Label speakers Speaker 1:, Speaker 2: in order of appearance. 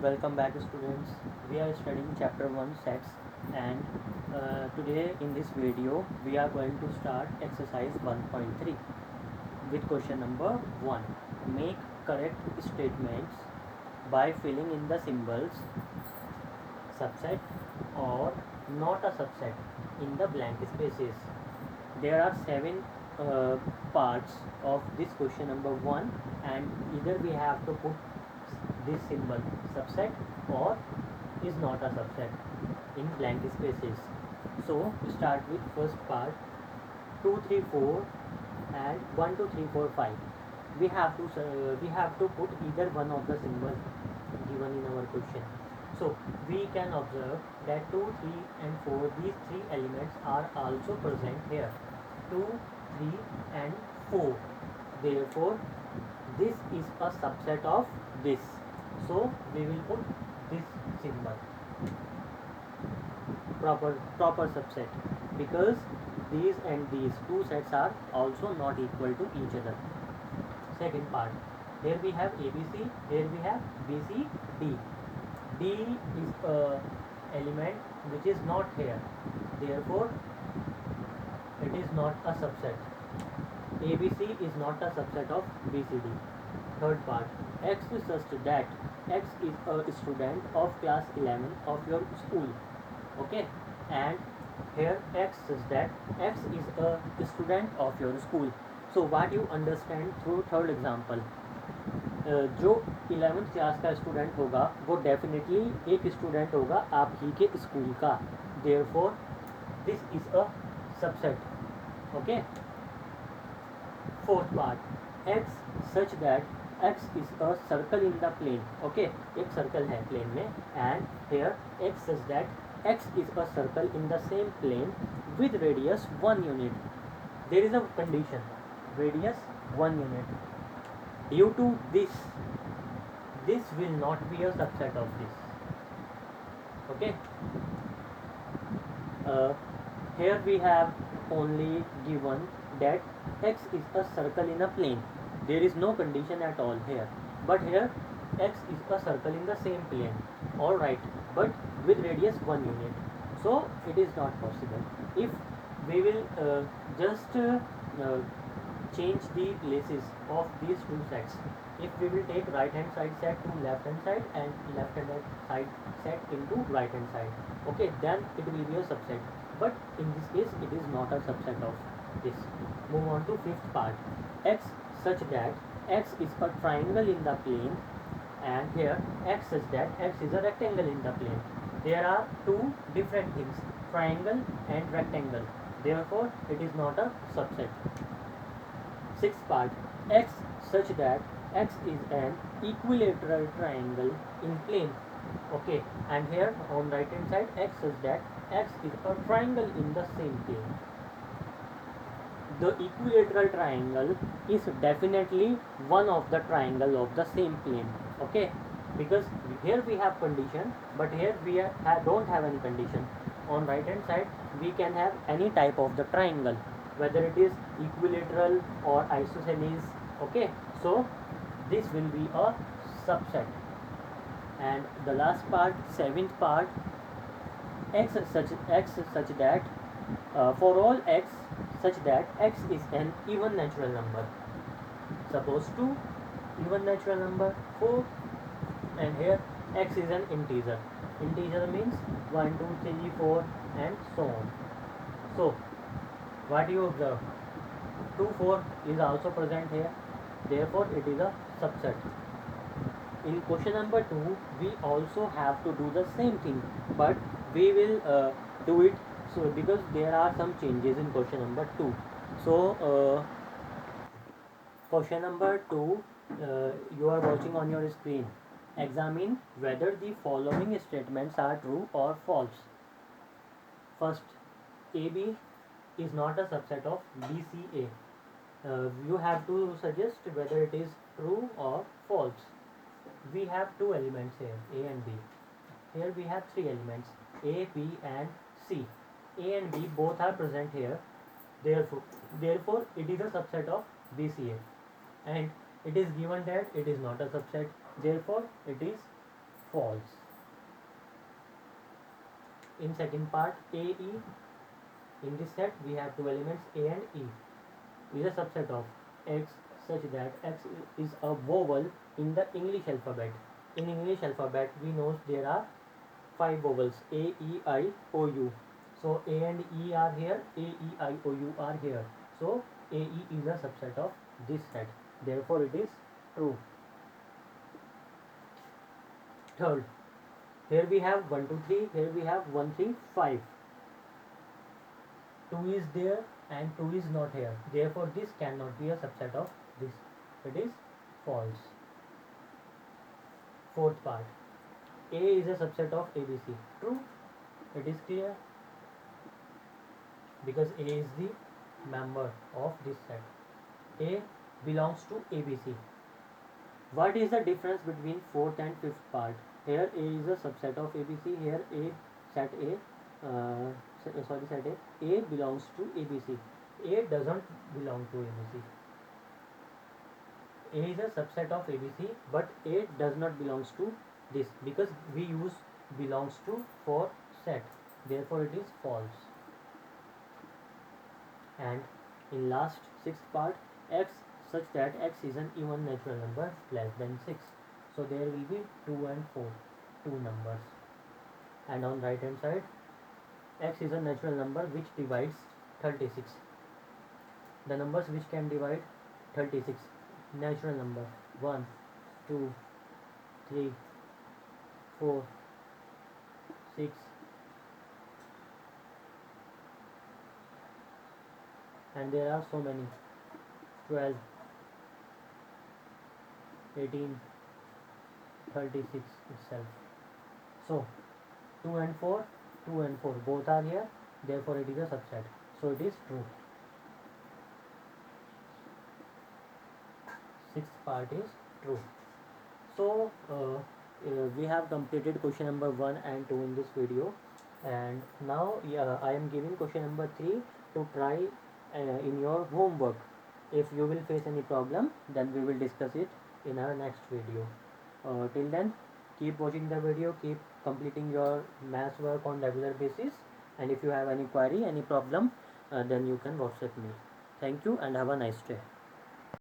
Speaker 1: Welcome back students. We are studying chapter 1 sets, and today in this video we are going to start exercise 1.3 with question number 1. Make correct statements by filling in the symbols subset or not a subset in the blank spaces. There are 7 parts of this question number 1, and either we have to put this symbol subset or is not a subset in blank spaces. So start with first part 2 3 4 and 1 2 3 4 5. We have to put either one of the symbols given in our question. So we can observe that 2 3 and 4, these three elements are also present here, 2 3 and 4. Therefore this is a subset of this, so we will put this symbol proper subset, because these and these two sets are also not equal to each other. Second part, here we have ABC, here we have BC, D. D is a element which is not here, therefore it is not a subset. ABC is not a subset of BCD. Third part, X is such that X is a student of class 11 of your school. Okay, and here X says that X is a student of your school. So what you understand through third example, जो 11th class का student होगा वो definitely एक student होगा आप ही के school का, therefore this is a subset. Okay. Fourth part, x such that x is a circle in the plane. Okay, एक सर्कल है प्लेन में, and here x such that x is a circle in the same plane with radius 1 unit. There is a condition, radius 1 unit. Due to this will not be a subset of this. Okay. Here we have only given that x is a circle in a plane. There is no condition at all here, but here x is a circle in the same plane. All right, but with radius 1 unit, so it is not possible. If we will just change the places of these two sets, if we will take right hand side set to left hand side and left hand side set into right hand side, okay, then it will be a subset, but in this case it is not a subset of this. Move on to fifth part, x such that x is a triangle in the plane, and here x such that x is a rectangle in the plane. There are two different things, triangle and rectangle, therefore it is not a subset. Sixth part, x such that x is an equilateral triangle in plane. Okay, and here on right hand side x such that x is a triangle in the same plane. The equilateral triangle is definitely one of the triangle of the same plane. Okay, because here we have condition, but here we don't have any condition. On right hand side we can have any type of the triangle, whether it is equilateral or isosceles. Okay, so this will be a subset. And the last part, seventh part, x such that for all x such that x is an even natural number. Suppose 2 even natural number, 4, and here x is an integer. Integer means 1 2 3 4 and so on. So what you observe, 2 4 is also present here, therefore it is a subset. In question number 2 we also have to do the same thing, but we will do it so because there are some changes in question number 2. So question number 2, you are watching on your screen. Examine whether the following statements are true or false. First, AB is not a subset of BCA. You have to suggest whether it is true or false. We have two elements here, A and B. Here we have three elements, A, B and C. A and B both are present here, therefore it is a subset of BCA, and it is given that it is not a subset, therefore it is false. In second part, AE, in this set we have two elements A and E, is a subset of X such that X is a vowel in the English alphabet. In English alphabet we know there are five vowels A, E, I, O, U. So A and E are here, A, E, I, O, U are here. So AE is a subset of this set. Therefore it is true. Third, here we have 1, 2, 3, here we have 1, 3, 5. 2 is there and 2 is not here. Therefore this cannot be a subset of this. It is false. Fourth part, A is a subset of ABC. True. It is clear because A is the member of this set. A belongs to ABC. What is the difference between fourth and fifth part? Here A is a subset of ABC. Here set A belongs to ABC. A doesn't belong to ABC. A is a subset of ABC, but A does not belongs to this because we use belongs to for set. Therefore it is false. And in last sixth part, X such that X is an even natural number less than 6. So there will be 2 and 4, two numbers. And on right hand side, X is a natural number which divides 36. The numbers which can divide 36, natural number 1, 2, 3, 4, 6, and there are so many, 12, 18, 36 itself. So 2 and 4, 2 and 4 both are here, therefore it is a subset. So it is true. Sixth part is true. So we have completed question number 1 and 2 in this video, and now I am giving question number 3 to try in your homework. If you will face any problem, then we will discuss it in our next video. Till then, keep watching the video, keep completing your maths work on regular basis, and if you have any query, any problem, then you can WhatsApp me. Thank you and have a nice day.